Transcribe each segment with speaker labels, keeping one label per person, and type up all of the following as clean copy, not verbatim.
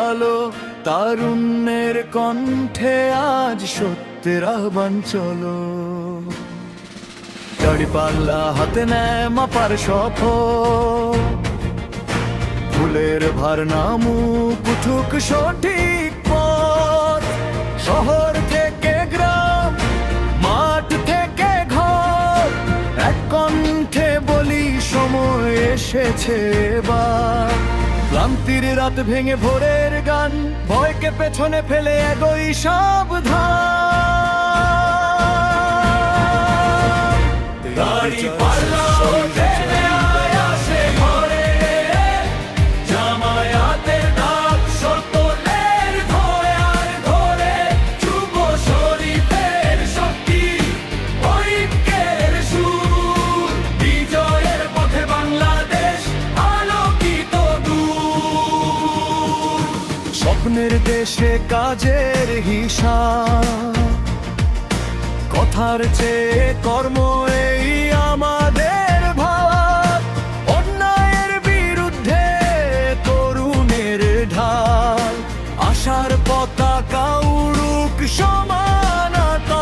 Speaker 1: আলো, তারুণ্যের কণ্ঠে আজ সত্যের আহ্বান চলো। দাড়িপাল্লা হাতে নেয় মাপার সফর, ফুলের ভার নামুক উঠুক সঠিক পথ। শহর থেকে গ্রাম, মাঠ থেকে ঘর, এক কণ্ঠে বলি সময় এসেছে এবার। ক্লান্তির রাত ভেঙে ভোরের গান, ভয়কে পেছনে ফেলে এগোই সাবধান। দাড়িপাল্লা ওঠে নেয় আসে ঘরে, জামায়াতের ডাক সত্তরের ধরে আর ধরে। যুব শরীফের শক্তি, ঐক্যের সুর, বিজয়ের পথে বাংলাদেশ আলোকিত দূর। স্বপ্নের দেশে কাজের হিসাব, কথার চেয়ে কর্ম এই আমাদের ভাব। অন্যায়ের বিরুদ্ধে তরুণের ঢাল, আশার পতাকা উড়ুক সমানতাল।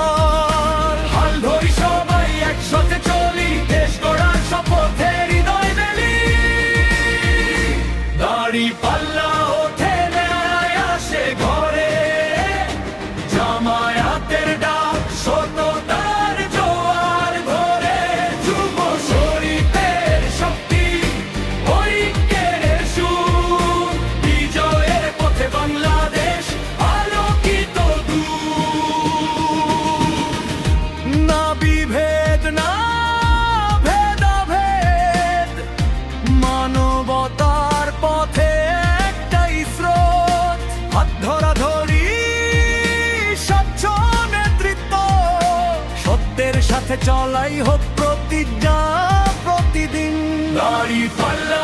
Speaker 1: হাল ধরি সবাই একসাথে চলি, দেশ গড়ার শপথে হৃদয় মেলি। দাড়িপাল্লা ওঠে নেয় আসে ঘরে, জামায়াতের ডাক সততার জোয়ার ধরে। যুব শরীফের শক্তি, ঐক্যের সুর, বিজয়ের পথে বাংলাদেশ আলোকিত দূর। না বিভেদ, না ভেদাভেদ, মানবতার পথে একটাই স্রোত। হাত ধরাধরি, স্বচ্ছ নেতৃত্ব, সত্যের সাথে চলাই হোক প্রতিজ্ঞা প্রতিদিন। দাড়িপাল্লা